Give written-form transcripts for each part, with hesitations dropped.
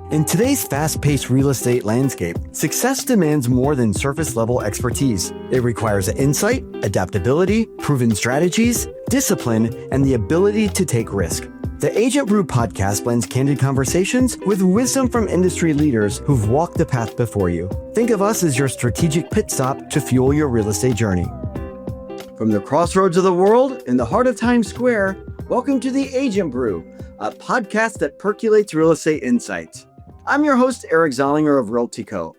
In today's fast-paced real estate landscape, success demands more than surface-level expertise. It requires insight, adaptability, proven strategies, discipline, and the ability to take risk. The Agent Brew podcast blends candid conversations with wisdom from industry leaders who've walked the path before you. Think of us as your strategic pit stop to fuel your real estate journey. From the crossroads of the world in the heart of Times Square, welcome to the Agent Brew, a podcast that percolates real estate insights. I'm your host, Eric Zollinger of Realty Co.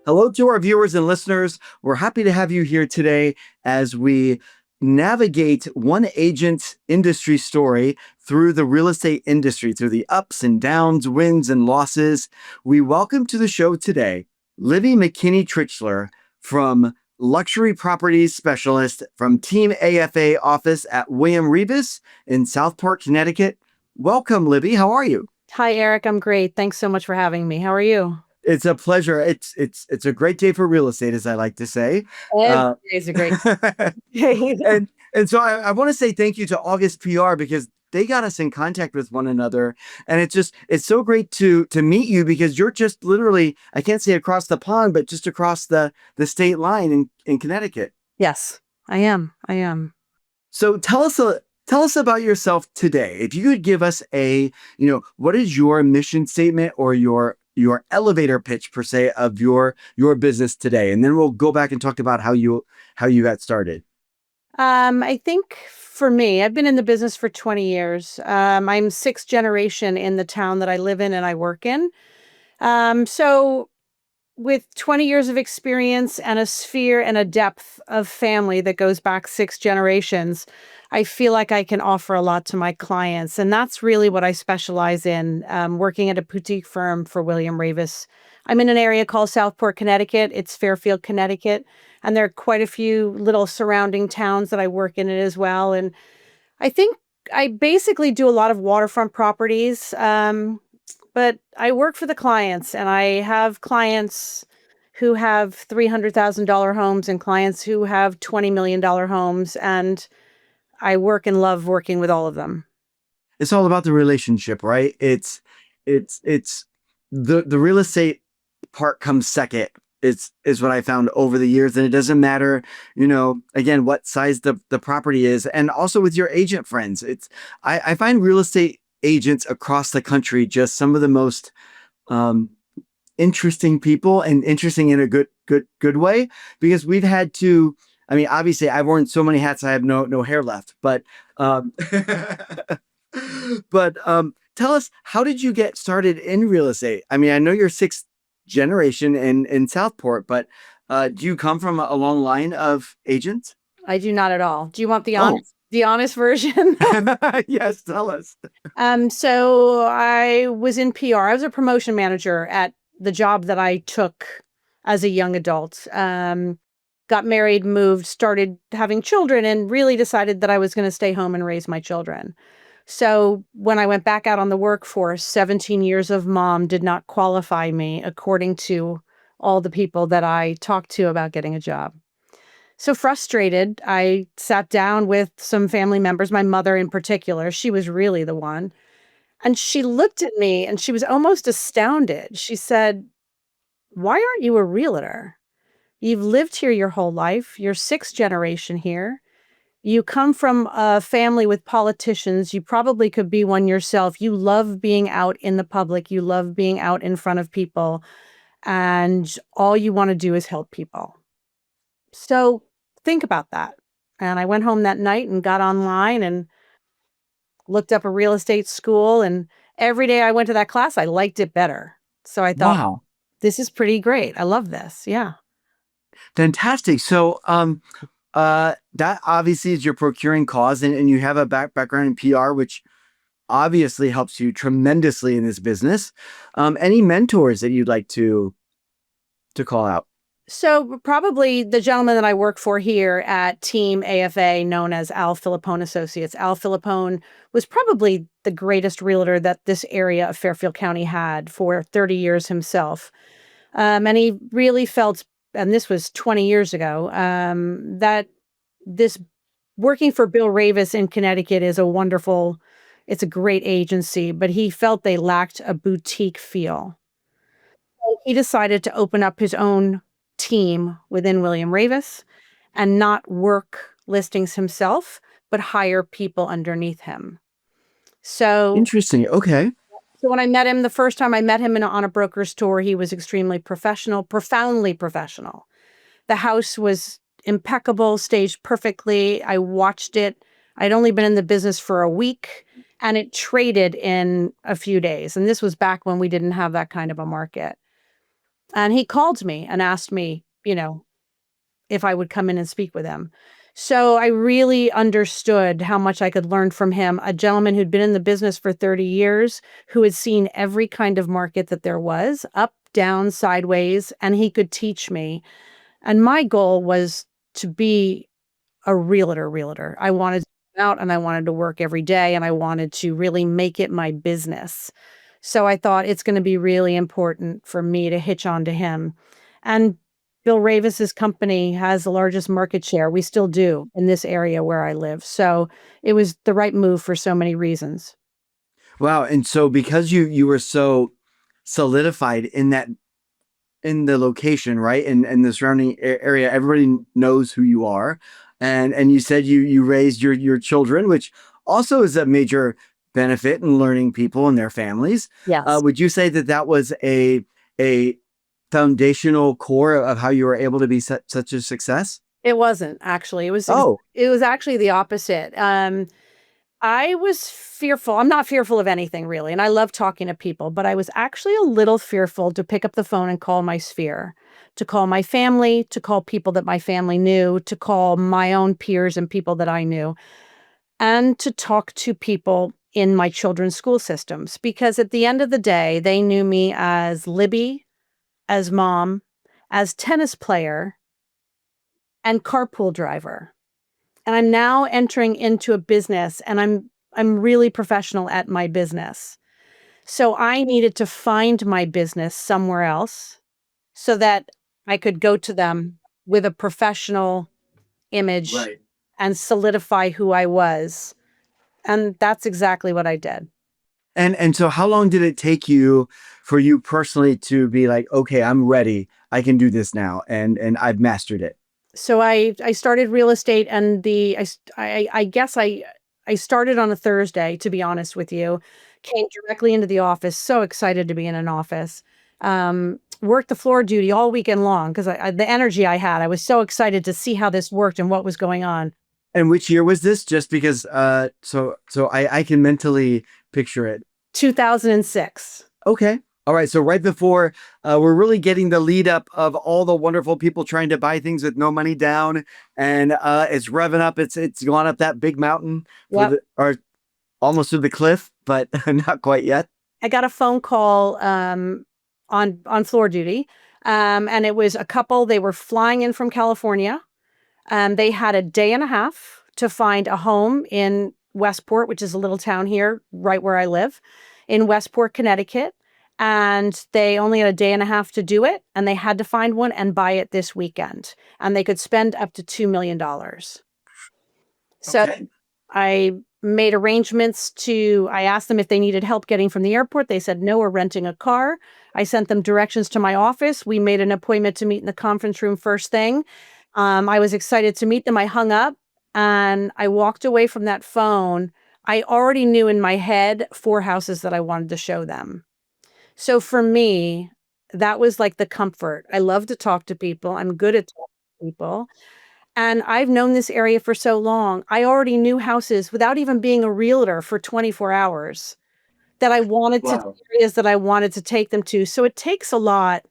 Hello to our viewers and listeners. We're happy to have you here today as we navigate one agent's industry story through the real estate industry, through the ups and downs, wins and losses. We welcome to the show today, Libby McKinney Tritschler from Luxury Properties Specialist from Team AFA office at William Raveis in Southport, Connecticut. Welcome, Libby. How are you? Hi, Eric. I'm great. Thanks so much for having me. How are you? It's a pleasure. It's a great day for real estate, as I like to say. Every day's a great day. and so I want to say thank you to August PR because they got us in contact with one another. And it's so great to meet you because you're just literally, I can't say across the pond, but just across the state line in Connecticut. Yes, I am. So tell us about yourself today. If you could give us what is your mission statement or your elevator pitch per se of your business today, and then we'll go back and talk about how you got started. I think for me, I've been in the business for 20 years. I'm sixth generation in the town that I live in and I work in. So with 20 years of experience and a sphere and a depth of family that goes back 6 generations, I feel like I can offer a lot to my clients. And that's really what I specialize in, working at a boutique firm for William Raveis. I'm in an area called Southport, Connecticut. It's Fairfield, Connecticut. And there are quite a few little surrounding towns that I work in it as well. And I think I basically do a lot of waterfront properties. But I work for the clients, and I have clients who have $300,000 homes and clients who have $20 million homes. And I work and love working with all of them. It's all about the relationship, right? It's the real estate part comes second. Is what I found over the years. And it doesn't matter, again, what size the property is. And also with your agent friends, I find real estate agents across the country just some of the most interesting people, and interesting in a good way, because we've had to, obviously I've worn so many hats, I have no hair left, but tell us, how did you get started in real estate? I know you're sixth generation in Southport, but do you come from a long line of agents? I do not at all. Do you want the honest version? Yes, tell us. So I was in PR. I was a promotion manager at the job that I took as a young adult. Got married, moved, started having children, and really decided that I was going to stay home and raise my children. So when I went back out on the workforce, 17 years of mom did not qualify me according to all the people that I talked to about getting a job. So frustrated, I sat down with some family members, my mother in particular. She was really the one. And she looked at me and she was almost astounded. She said, "Why aren't you a realtor? You've lived here your whole life. You're sixth generation here. You come from a family with politicians. You probably could be one yourself. You love being out in the public. You love being out in front of people. And all you want to do is help people. So think about that." And I went home that night and got online and looked up a real estate school. And every day I went to that class, I liked it better. So I thought, Wow, this is pretty great. I love this. Yeah. fantastic. So that obviously is your procuring cause, and you have a background in PR, which obviously helps you tremendously in this business. Any mentors that you'd like to call out? So probably the gentleman that I work for here at Team AFA, known as Al Filippone Associates. Al Filippone was probably the greatest realtor that this area of Fairfield County had for 30 years himself. And he really felt, and this was 20 years ago, that this working for Bill Raveis in Connecticut is a wonderful It's a great agency, but he felt they lacked a boutique feel. So he decided to open up his own team within William Raveis and not work listings himself, but hire people underneath him. So Interesting. Okay. So when I met him, the first time I met him on a broker's tour, he was extremely professional, profoundly professional. The house was impeccable, staged perfectly. I watched it. I'd only been in the business for a week and it traded in a few days. And this was back when we didn't have that kind of a market. And he called me and asked me, if I would come in and speak with him. So I really understood how much I could learn from him, a gentleman who'd been in the business for 30 years, who had seen every kind of market that there was, up, down, sideways, and he could teach me. And my goal was to be a realtor. I wanted to go out and I wanted to work every day and I wanted to really make it my business. So I thought it's going to be really important for me to hitch on to him. And Bill Raveis's company has the largest market share. We still do in this area where I live. So it was the right move for so many reasons. Wow. And so because you were so solidified in the location, right? And the surrounding area, everybody knows who you are. And you said you raised your children, which also is a major benefit in learning people and their families. Yes. Would you say that was a foundational core of how you were able to be such a success? It wasn't actually. Oh, It was actually the opposite. I was fearful. I'm not fearful of anything really, and I love talking to people, but I was actually a little fearful to pick up the phone and call my sphere, to call my family, to call people that my family knew, to call my own peers and people that I knew, and to talk to people in my children's school systems. Because at the end of the day, they knew me as Libby, as mom, as tennis player, and carpool driver. And I'm now entering into a business and I'm really professional at my business. So I needed to find my business somewhere else so that I could go to them with a professional image right. and solidify who I was. And that's exactly what I did. And so how long did it take you for you personally to be like, okay, I'm ready. I can do this now and I've mastered it. So I started real estate and I guess I started on a Thursday, to be honest with you. Came directly into the office, so excited to be in an office. Worked the floor duty all weekend long because the energy I had, I was so excited to see how this worked and what was going on. And which year was this? Just because so I can mentally picture it. 2006. Okay. All right. So right before we're really getting the lead up of all the wonderful people trying to buy things with no money down, and it's revving up. It's gone up that big mountain Yep. or almost to the cliff, but not quite yet. I got a phone call on floor duty, and it was a couple. They were flying in from California. They had a day and a half to find a home in Westport, which is a little town here, right where I live, in Westport, Connecticut. And they only had a day and a half to do it, and they had to find one and buy it this weekend. And they could spend up to $2 million. So Okay. I made arrangements I asked them if they needed help getting from the airport. They said, no, we're renting a car. I sent them directions to my office. We made an appointment to meet in the conference room first thing. I was excited to meet them. I hung up and I walked away from that phone. I already knew in my head 4 houses that I wanted to show them. So for me, that was like the comfort. I love to talk to people. I'm good at talking to people. And I've known this area for so long. I already knew houses without even being a realtor for 24 hours that I wanted to Wow. areas that I wanted to take them to. So it takes a lot.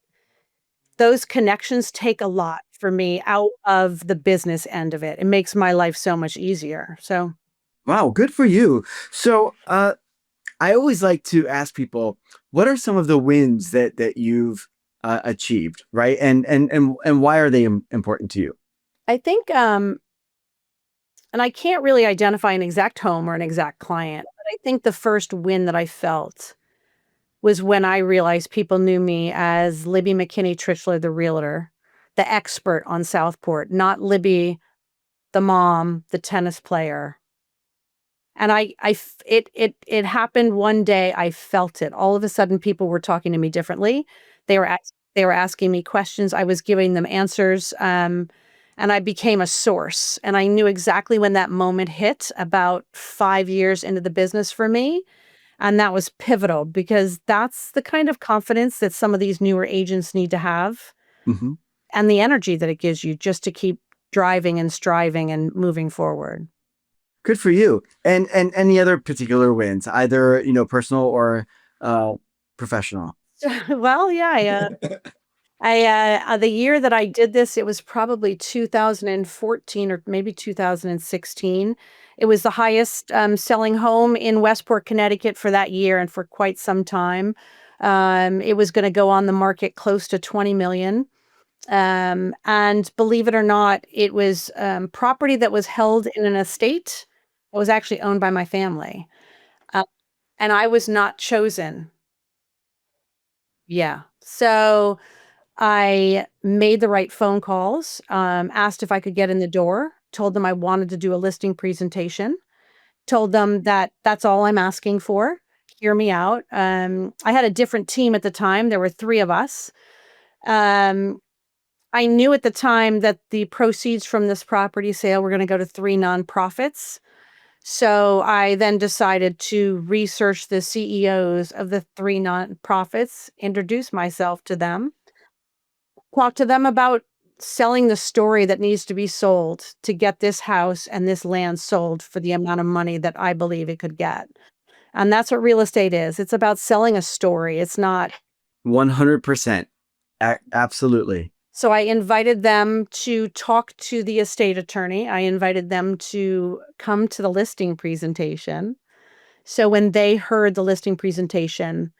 Those connections take a lot for me out of the business end of it. It makes my life so much easier. So Wow. Good for you. So I always like to ask people, what are some of the wins that you've achieved, right? And why are they important to you? I think, and I can't really identify an exact home or an exact client, but I think the first win that I felt was when I realized people knew me as Libby McKinney Tritschler, the realtor, the expert on Southport, not Libby, the mom, the tennis player. And it happened one day. I felt it. All of a sudden, people were talking to me differently. They were asking me questions. I was giving them answers. And I became a source. And I knew exactly when that moment hit, about 5 years into the business for me. And that was pivotal because that's the kind of confidence that some of these newer agents need to have, Mhm. and the energy that it gives you just to keep driving and striving and moving forward. Good for you. And any other particular wins, either, personal or uh, professional? Well, yeah, the year that I did this, it was probably 2014 or maybe 2016. It was the highest selling home in Westport, Connecticut for that year and for quite some time. It was going to go on the market close to 20 million. And believe it or not, it was property that was held in an estate that was actually owned by my family. Uh, and I was not chosen. Yeah. So I made the right phone calls, asked if I could get in the door, told them I wanted to do a listing presentation, told them that that's all I'm asking for. Hear me out. I had a different team at the time. There were three of us. Um, I knew at the time that the proceeds from this property sale were going to go to three nonprofits. So I then decided to research the CEOs of the three nonprofits, introduce myself to them, talk to them about selling the story that needs to be sold to get this house and this land sold for the amount of money that I believe it could get. And that's what real estate is. It's about selling a story. It's not. 100%. Absolutely. So I invited them to talk to the estate attorney. I invited them to come to the listing presentation. So when they heard the listing presentation,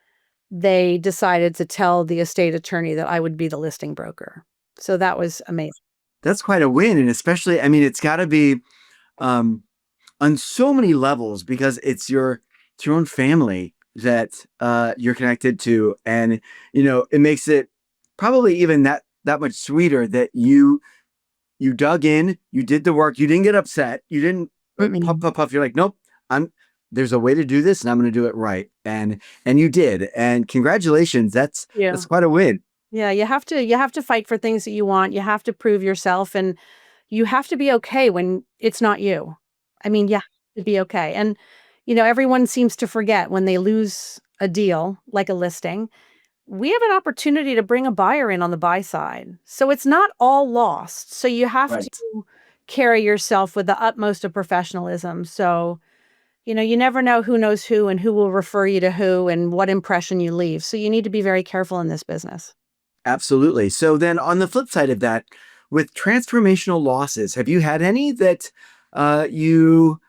they decided to tell the estate attorney that I would be the listing broker. So that was amazing. That's quite a win. And especially, I mean, it's got to be um, on so many levels because it's your own family that you're connected to. And, it makes it probably even that much sweeter that you dug in, you did the work, you didn't get upset, you didn't puff. You're like, nope, there's a way to do this, and I'm going to do it right, and you did, and congratulations, Yeah. that's quite a win. Yeah, you have to fight for things that you want. You have to prove yourself, and you have to be okay when it's not you. I mean, you have to be okay. And everyone seems to forget when they lose a deal like a listing. We have an opportunity to bring a buyer in on the buy side. So it's not all lost. So you have Right. to carry yourself with the utmost of professionalism. So, you never know who knows who and who will refer you to who and what impression you leave. So you need to be very careful in this business. Absolutely. So then on the flip side of that, with transformational losses, have you had any that you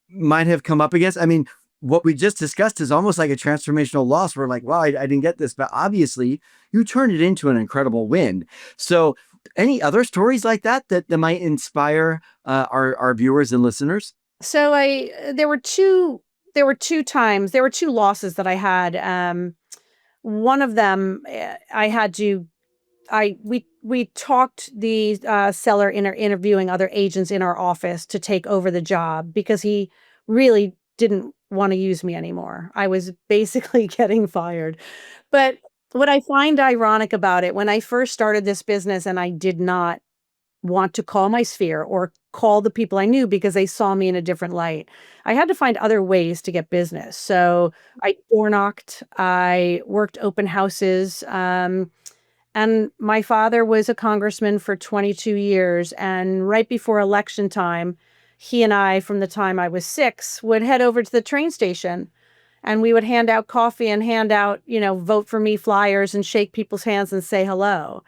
might have come up against? I mean, what we just discussed is almost like a transformational loss. We're like, wow, I didn't get this, but obviously you turned it into an incredible win. So any other stories like that might inspire our viewers and listeners? So there were two losses that I had. One of them, I had to I we talked the seller interviewing other agents in our office to take over the job because he really didn't want to use me anymore. I was basically getting fired. But what I find ironic about it, when I first started this business and I did not want to call my sphere or call the people I knew because they saw me in a different light, I had to find other ways to get business. So I door knocked, I worked open houses. And my father was a congressman for 22 years. And right before election time, he and I, from the time I was 6, would head over to the train station and we would hand out coffee and hand out, vote for me flyers and shake people's hands and say hello.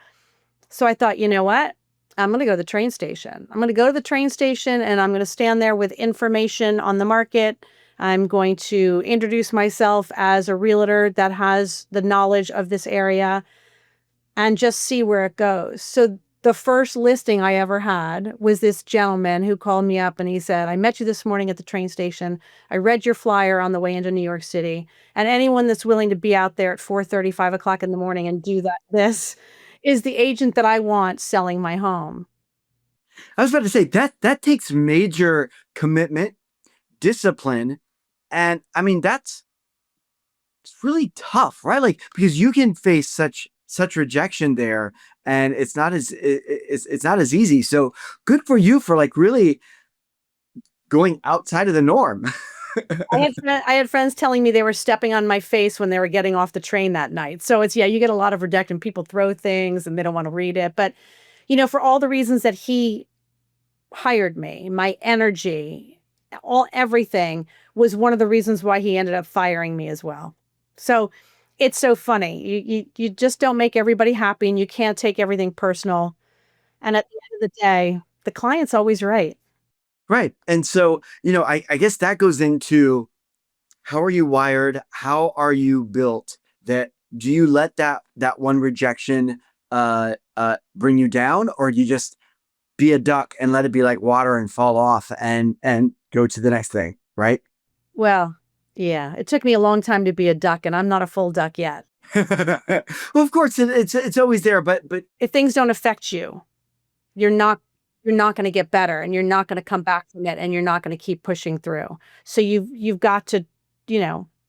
So I thought, you know what? I'm going to go to the train station. I'm going to go to the train station and I'm going to stand there with information on the market. I'm going to introduce myself as a realtor that has the knowledge of this area and just see where it goes. So the first listing I ever had was this gentleman who called me up and he said, I met you this morning at the train station. I read your flyer on the way into New York City. And anyone that's willing to be out there at 4:30, 5 o'clock in the morning and do this is the agent that I want selling my home. I was about to say that takes major commitment, discipline. And I mean, it's really tough, right? Like, because you can face such rejection there, and it's not as easy. So good for you for like really going outside of the norm. I had friends telling me they were stepping on my face when they were getting off the train that night. So it's, yeah, you get a lot of rejection. People throw things and they don't want to read it. But, for all the reasons that he hired me, my energy, everything was one of the reasons why he ended up firing me as well. So it's so funny. You just don't make everybody happy, and you can't take everything personal. And at the end of the day, the client's always right. Right. And so, I guess that goes into, how are you wired? How are you built? That do you let that one rejection bring you down, or do you just be a duck and let it be like water and fall off and go to the next thing, right? Well, yeah, it took me a long time to be a duck, and I'm not a full duck yet. Well, of course, it's always there, but If things don't affect you, you're not going to get better, and you're not going to come back from it, and you're not going to keep pushing through. So you've got to,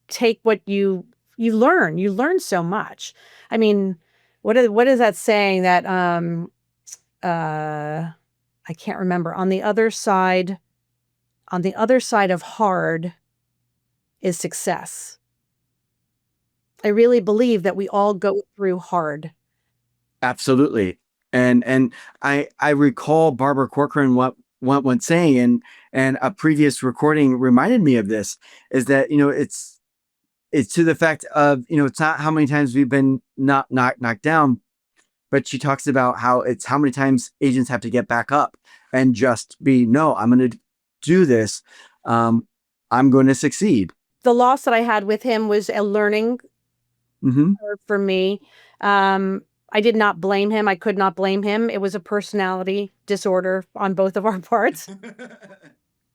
take what you learn. You learn so much. I mean, what is that saying that I can't remember. On the other side of hard is success. I really believe that we all go through hard. absolutely. And I recall Barbara Corcoran once saying, and a previous recording reminded me of this, is that it's to the fact of, it's not how many times we've been knocked down, but she talks about how it's how many times agents have to get back up and just be, no, I'm going to do this. I'm going to succeed. The loss that I had with him was a learning curve for me. I did not blame him. I could not blame him. It was a personality disorder on both of our parts.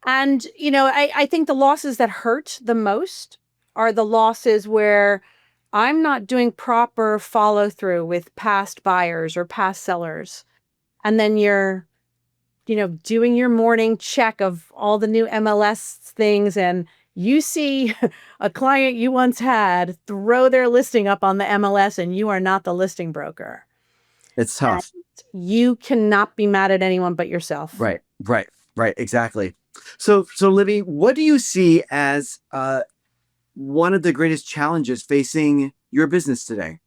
And, I think the losses that hurt the most are the losses where I'm not doing proper follow through with past buyers or past sellers. And then you're, doing your morning check of all the new MLS things, and you see a client you once had throw their listing up on the MLS, and you are not the listing broker. It's tough. And you cannot be mad at anyone but yourself. Right. Exactly. So Libby, what do you see as one of the greatest challenges facing your business today?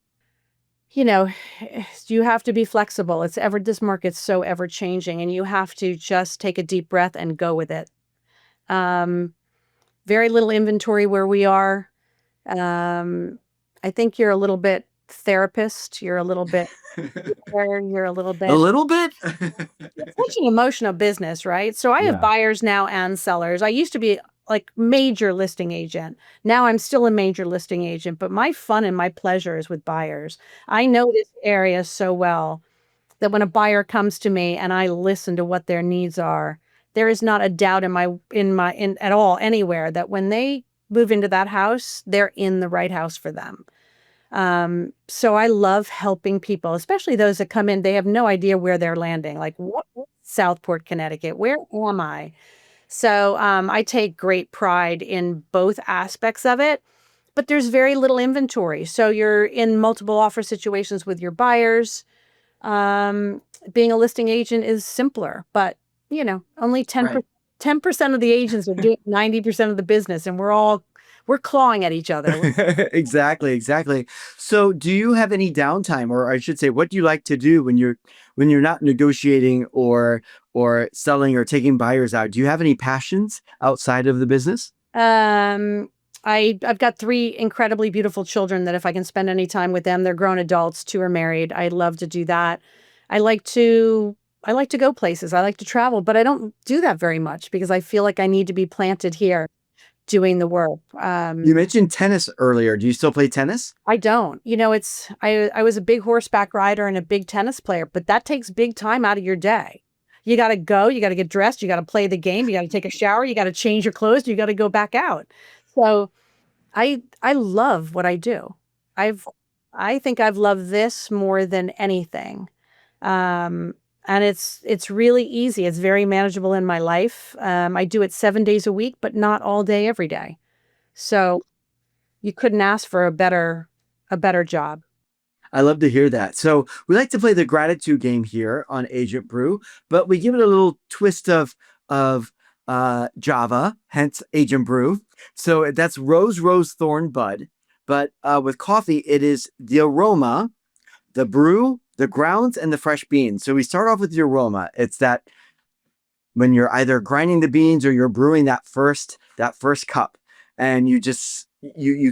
You have to be flexible. This market's so ever changing, and you have to just take a deep breath and go with it. Very little inventory where we are. I think you're a little bit therapist. You're a little bit, you're a little bit. A little bit? It's such an emotional business, right? So I have buyers now and sellers. I used to be like major listing agent. Now I'm still a major listing agent, but my fun and my pleasure is with buyers. I know this area so well that when a buyer comes to me and I listen to what their needs are, there is not a doubt in at all anywhere that when they move into that house, they're in the right house for them. So I love helping people, especially those that come in, they have no idea where they're landing. Like, what Southport, Connecticut, where am I? So I take great pride in both aspects of it, but there's very little inventory. So you're in multiple offer situations with your buyers. Being a listing agent is simpler, but only 10% of the agents are doing 90% of the business, and we're clawing at each other. Exactly. So do you have any downtime, or I should say, what do you like to do when you're not negotiating or selling or taking buyers out? Do you have any passions outside of the business? I've got 3 incredibly beautiful children that if I can spend any time with them, they're grown adults, 2 are married. I love to do that. I like to go places. I like to travel, but I don't do that very much because I feel like I need to be planted here doing the work. You mentioned tennis earlier. Do you still play tennis? I don't. I was a big horseback rider and a big tennis player, but that takes big time out of your day. You got to go, you got to get dressed, you got to play the game, you got to take a shower, you got to change your clothes, you got to go back out. So I love what I do. I think I've loved this more than anything. And it's really easy. It's very manageable in my life. I do it 7 days a week, but not all day, every day. So you couldn't ask for a better job. I love to hear that. So we like to play the gratitude game here on Agent Brew, but we give it a little twist of Java, hence Agent Brew. So that's rose, rose, thorn, bud. But with coffee, it is the aroma, the brew, the grounds, and the fresh beans. So we start off with the aroma. It's that when you're either grinding the beans or you're brewing that first cup, and you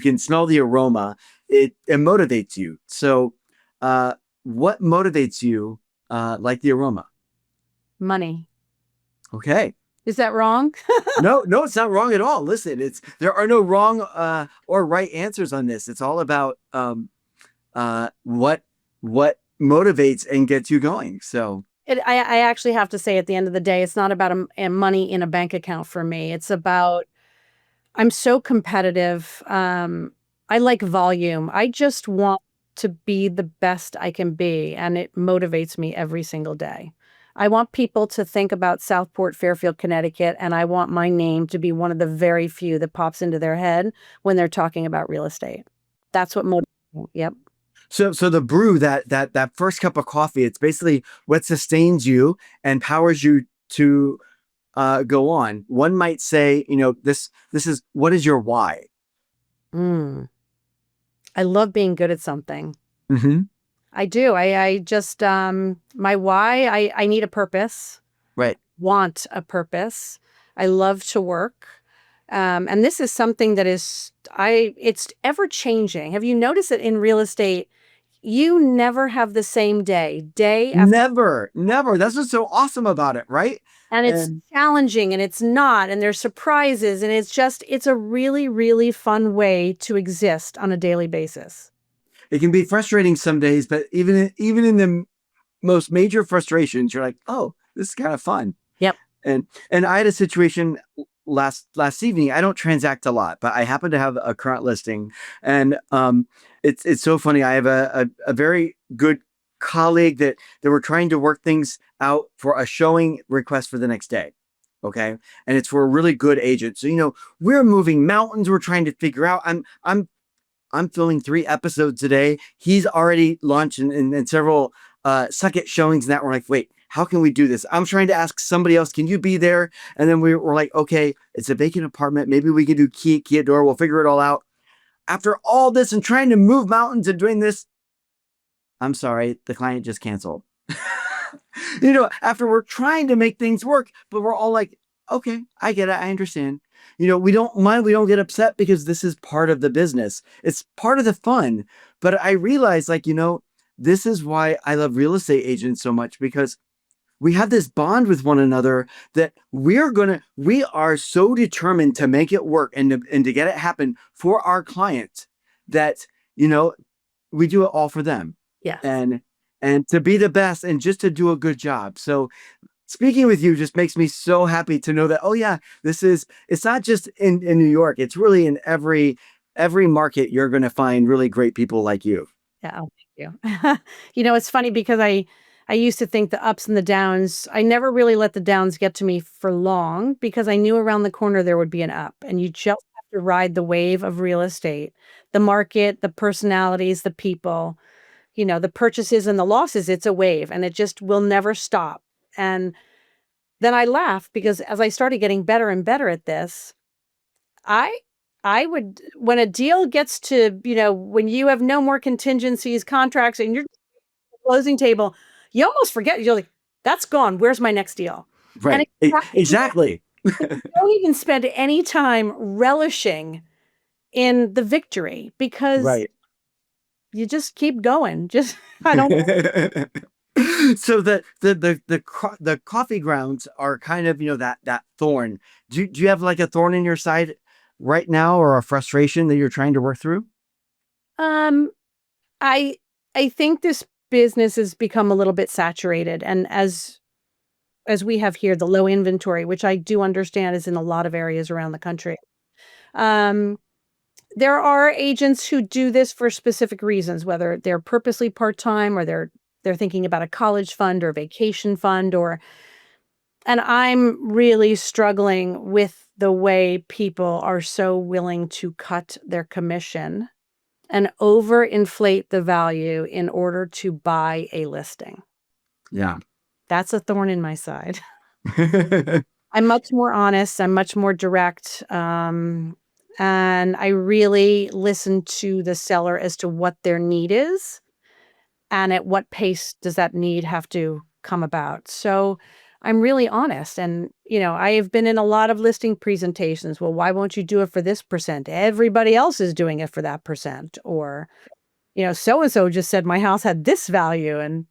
can smell the aroma. It motivates you. So, what motivates you, like the aroma? Money. Okay. Is that wrong? No, no, it's not wrong at all. Listen, there are no wrong or right answers on this. It's all about what motivates and gets you going. So, I actually have to say, at the end of the day, it's not about money in a bank account for me. It's about, I'm so competitive. I like volume. I just want to be the best I can be, and it motivates me every single day. I want people to think about Southport, Fairfield, Connecticut, and I want my name to be one of the very few that pops into their head when they're talking about real estate. That's what motivates me. Yep. so the brew, that first cup of coffee, it's basically what sustains you and powers you to go on. One might say, this is what is your why? Mm. I love being good at something. Mm-hmm. I do. I just, my why, I need a purpose, Right. want a purpose. I love to work. And this is something that it's ever changing. Have you noticed that in real estate, you never have the same day after, Never, never. That's what's so awesome about it, right? and it's And challenging and it's not, and there's surprises, and it's a really, really fun way to exist on a daily basis. it can be frustrating some days, but even in the most major frustrations, you're like, oh, this is kind of fun. Yep. And I had a situation last evening. I don't transact a lot, but I happen to have a current listing, and it's so funny. I have a very good colleague that we're trying to work things out for a showing request for the next day. Okay, and it's for a really good agent. So we're moving mountains. We're trying to figure out. I'm filming 3 episodes today. He's already launched in several second showings, and that we're like, wait, how can we do this? I'm trying to ask somebody else, can you be there? And then we're like, okay, it's a vacant apartment. Maybe we can do key at door. We'll figure it all out. After all this and trying to move mountains and doing this, I'm sorry, the client just canceled. After we're trying to make things work, but we're all like, okay, I get it. I understand. We don't mind. We don't get upset because this is part of the business. It's part of the fun. But I realize, this is why I love real estate agents so much, because we have this bond with one another that we are so determined to make it work and to get it happen for our clients that, we do it all for them. Yes. And to be the best and just to do a good job. So speaking with you just makes me so happy to know that, oh yeah, it's not just in New York. It's really in every market. You're going to find really great people like you. Yeah. Oh, thank you. It's funny because I used to think the ups and the downs, I never really let the downs get to me for long, because I knew around the corner there would be an up, and you just have to ride the wave of real estate, the market, the personalities, the people, the purchases and the losses. It's a wave, and it just will never stop. And then I laugh, because as I started getting better and better at this, I would, when a deal gets to, when you have no more contingencies, contracts, and you're at the closing table, you almost forget. You're like, that's gone. Where's my next deal? And Right. Exactly. you don't even spend any time relishing in the victory, because Right. you just keep going. Just, I don't know. So the coffee grounds are kind of, that thorn. Do you have like a thorn in your side right now, or a frustration that you're trying to work through? Um, I I think this business has become a little bit saturated, and as we have here, the low inventory, which I do understand is in a lot of areas around the country. Um, there are agents who do this for specific reasons, whether they're purposely part-time or they're they're thinking about a college fund or vacation fund and I'm really struggling with the way people are so willing to cut their commission and overinflate the value in order to buy a listing. Yeah. That's a thorn in my side. I'm much more honest. I'm much more direct. And I really listen to the seller as to what their need is and at what pace does that need have to come about. So I'm really honest. And, I have been in a lot of listing presentations. Well, why won't you do it for this percent? Everybody else is doing it for that percent. Or, so-and-so just said my house had this value. And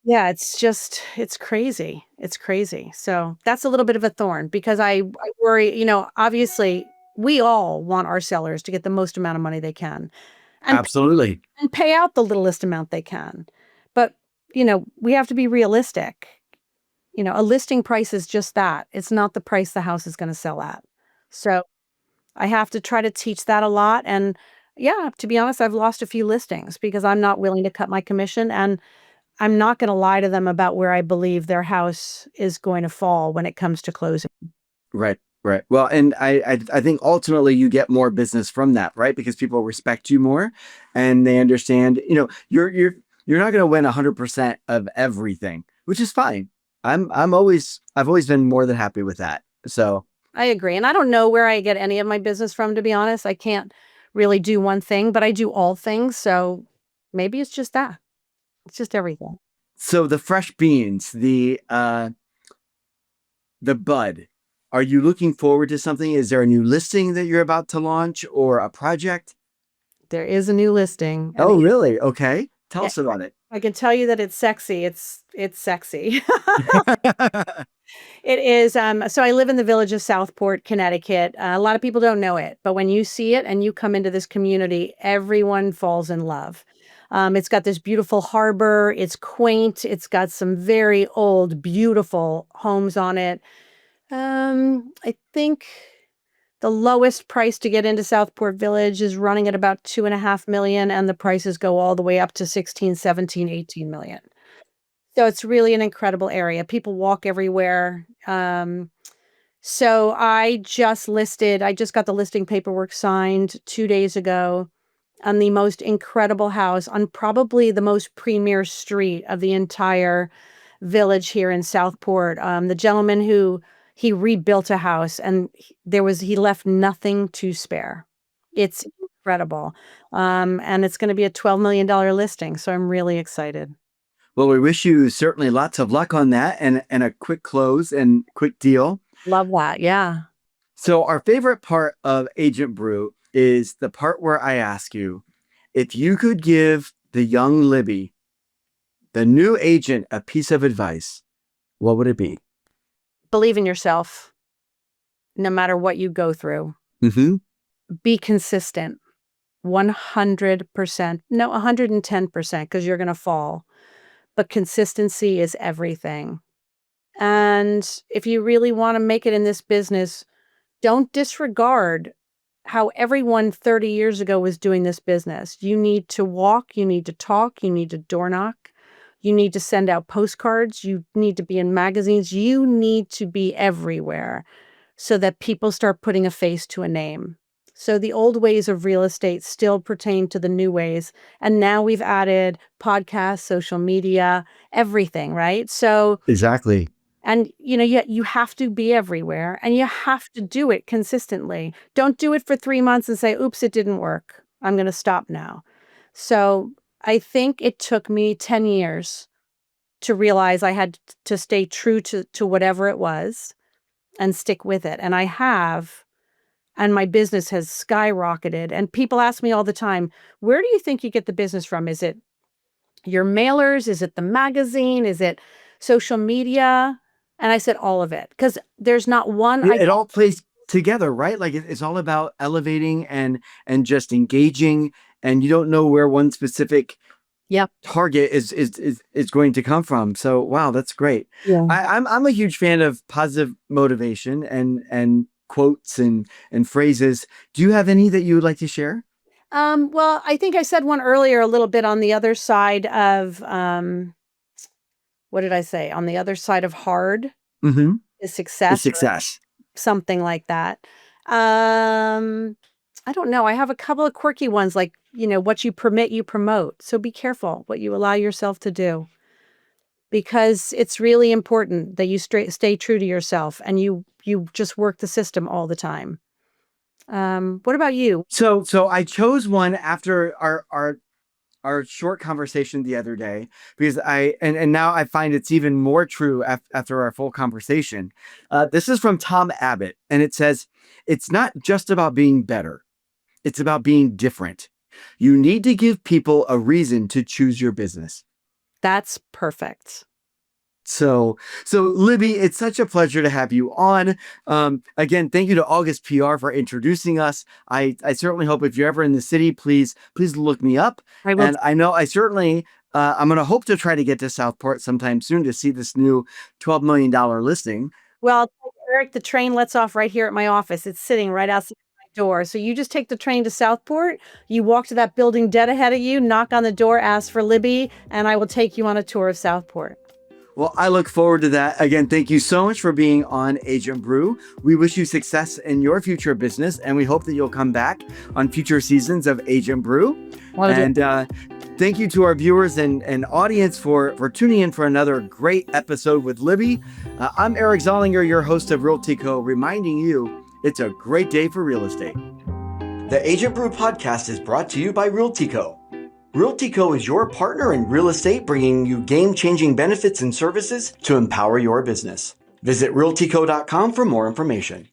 yeah, it's crazy. It's crazy. So that's a little bit of a thorn because I worry, obviously we all want our sellers to get the most amount of money they can and, Absolutely. and pay out the littlest amount they can. But, we have to be realistic. A listing price is just that. It's not the price the house is going to sell at. So I have to try to teach that a lot. And yeah, to be honest, I've lost a few listings because I'm not willing to cut my commission and I'm not going to lie to them about where I believe their house is going to fall when it comes to closing. Right. Right. Well, and I think ultimately you get more business from that, right? Because people respect you more and they understand, you're not going to win 100% of everything, which is fine. I've always been more than happy with that. So I agree. And I don't know where I get any of my business from, to be honest. I can't really do one thing, but I do all things. So maybe it's just that. It's just everything. So the fresh beans, the bud, are you looking forward to something? Is there a new listing that you're about to launch or a project? There is a new listing. Oh, really? Okay. Tell Yeah, us about it. I can tell you that it's sexy. It's sexy. It is. So I live in the village of Southport, Connecticut. A lot of people don't know it, but when you see it and you come into this community, everyone falls in love. It's got this beautiful harbor. It's quaint. It's got some very old, beautiful homes on it. I think the lowest price to get into Southport Village is running at about 2.5 million, and the prices go all the way up to 16, 17, 18 million. So it's really an incredible area. People walk everywhere. So I just got the listing paperwork signed 2 days ago on the most incredible house on probably the most premier street of the entire village here in Southport. The gentleman he rebuilt a house and he left nothing to spare. It's incredible. And it's going to be a $12 million listing. So I'm really excited. Well, we wish you certainly lots of luck on that and a quick close and quick deal. Love that. Yeah. So our favorite part of Agent Brew is the part where I ask you, if you could give the young Libby, the new agent, a piece of advice, what would it be? Believe in yourself, no matter what you go through. Mm-hmm. Be consistent, 100%. No, 110%, because you're going to fall. But consistency is everything. And if you really want to make it in this business, don't disregard how everyone 30 years ago was doing this business. You need to walk, you need to talk, you need to door knock, you need to send out postcards, you need to be in magazines, you need to be everywhere so that people start putting a face to a name. So the old ways of real estate still pertain to the new ways. And now we've added podcasts, social media, everything, right? So Exactly. and you have to be everywhere and you have to do it consistently. Don't do it for 3 months and say, oops, it didn't work. I'm going to stop now. So I think it took me 10 years to realize I had to stay true to whatever it was and stick with it. And I have. And my business has skyrocketed. And people ask me all the time, where do you think you get the business from? Is it your mailers? Is it the magazine? Is it social media? And I said all of it, because there's not one. It all plays together, right? Like it's all about elevating and just engaging, and you don't know where one specific target is going to come from. So wow, that's great. Yeah. I'm a huge fan of positive motivation and quotes and phrases. Do you have any that you would like to share? Well, I think I said one earlier a little bit on the other side of, what did I say? On the other side of hard Mm-hmm. is The success, or success. something like that. I don't know. I have a couple of quirky ones, like, what you permit, you promote. So be careful what you allow yourself to do, because it's really important that you stay true to yourself and you just work the system all the time. What about you? So I chose one after our short conversation the other day, because and now I find it's even more true after our full conversation. This is from Tom Abbott, and it says, "It's not just about being better; it's about being different. You need to give people a reason to choose your business." That's perfect. So Libby, it's such a pleasure to have you on. Again, thank you to August PR for introducing us. I certainly hope if you're ever in the city, please look me up. I will. And I know I certainly I'm going to hope to try to get to Southport sometime soon to see this new $12 million listing. Well, Eric, the train lets off right here at my office. It's sitting right outside my door. So you just take the train to Southport. You walk to that building dead ahead of you, knock on the door, ask for Libby, and I will take you on a tour of Southport. Well, I look forward to that. Again, thank you so much for being on Agent Brew. We wish you success in your future business, and we hope that you'll come back on future seasons of Agent Brew. And thank you to our viewers and audience for tuning in for another great episode with Libby. I'm Eric Zollinger, your host of Realty Co., reminding you it's a great day for real estate. The Agent Brew podcast is brought to you by Realty Co. Realty Co. is your partner in real estate, bringing you game-changing benefits and services to empower your business. Visit realtyco.com for more information.